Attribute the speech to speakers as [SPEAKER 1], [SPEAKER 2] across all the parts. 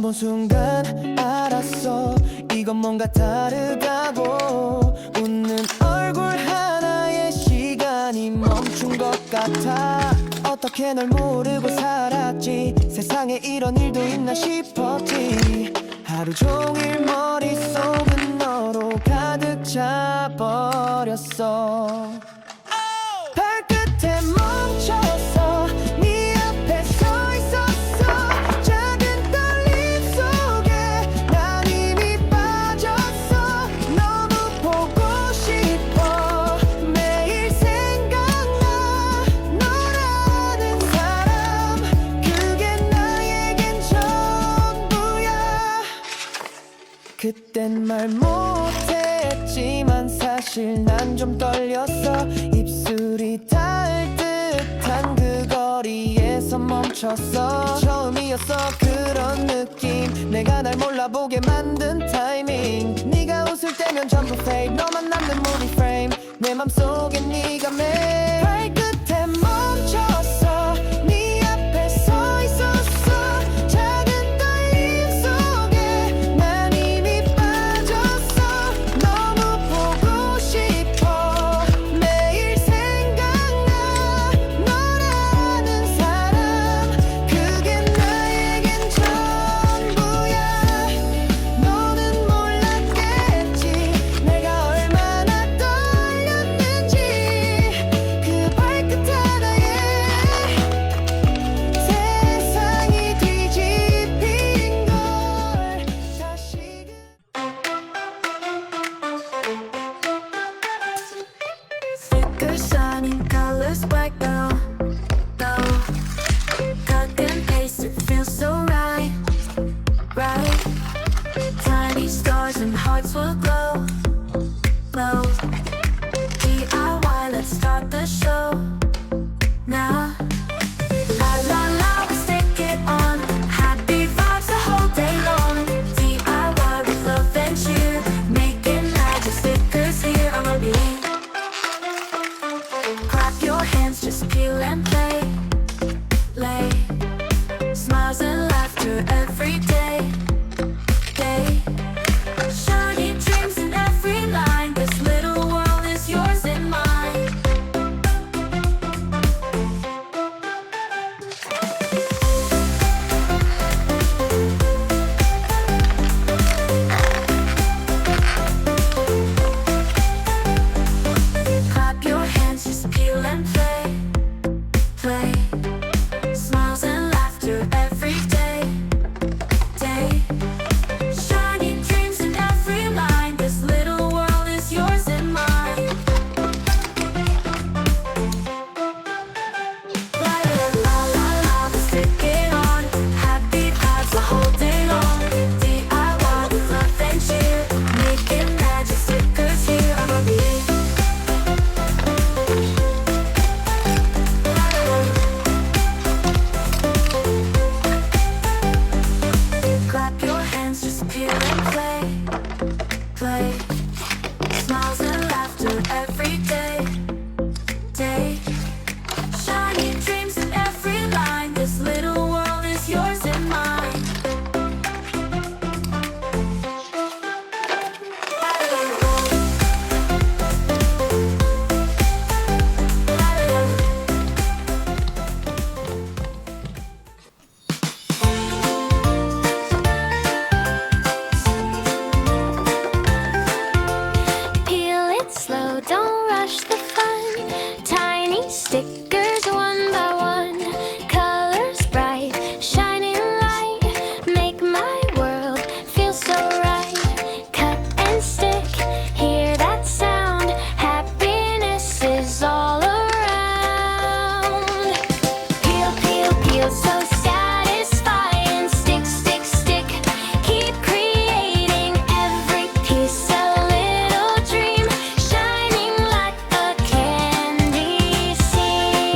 [SPEAKER 1] 어느 순간 알았어, 이건 뭔가 다르다고. 웃는 얼굴 하나에 시간이 멈춘 것 같아. 어떻게 널 모르고 살았지, 세상에 이런 일도 있나 싶었지. 하루 종일 머릿속은 너로 가득 차버렸어. 발끝에 멈췄어, 네 앞에 서 있었어. 작은 떨림 속에 난 이미 빠졌어. 너무 보고 싶어, 매일 생각나. 너라는 사람, 그게 나에겐 전부야. 그땐 말 못했지만 사실 난 좀 떨렸어. 입술이 닿을 듯한 그 거리에서 멈췄어. 처음이었어 그런 느낌, 내가 날 몰라보게 만든 타이밍. 네가 웃을 때면 전부 fake, 너만 남는 movie frame. 내 맘속에 네가 매일. 발끝에 멈췄어, 네 앞에 서 있었어. 작은 떨림 속에 난 이미 빠졌어. 너무 보고 싶어, 매일 생각나. 너라는 사람, 그게 나에겐 전부야. 너는 몰랐겠지, 내가 얼마나 떨렸는지. 그 발끝 하나에 세상이 뒤집힌 걸 다시금.
[SPEAKER 2] Thicker shining colors bright now, now. Cut and paste, it feels so right, right. Tiny stars and hearts will glow, glow. DIY, let's start the show now. La la la, we stick it on. Happy vibes the whole day long. DIY with love and cheer, making magic stickers here. I'm gonna be. Clap your hands, just peel and play, lay. Smiles and laughter every day, day. Shiny dreams in every line. This little world is yours and mine. Clap your hands, just peel and play, play. Smiles and laughter every day, day. Shining dreams in every line. This little world is yours and mine. La la la la la, let's stick it on. Happy vibes the whole day long. DIY with love and cheer, making magic stickers here. I'm gonna be. Clap your hands, just peel and play, play. Smiles and laughter every day, day. Shining dreams in every line. This little world is yours and mine.
[SPEAKER 3] Peel it slow, don't rush the fun. Tiny stickers one by one. Colors bright, shining light. Make my world feel so right. Cut and stick, hear that sound. Happiness is all around. Peel, peel, peel, so satisfying. Stick, stick, stick. Keep creating every piece a little dream, shining like a candy scene.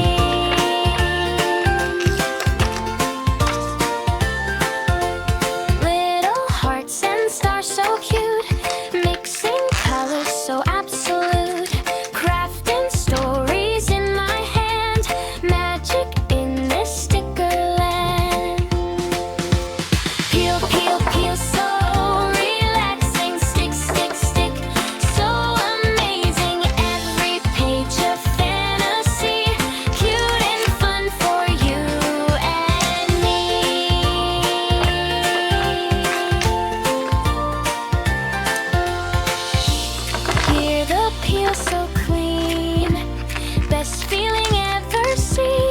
[SPEAKER 3] feeling ever seen?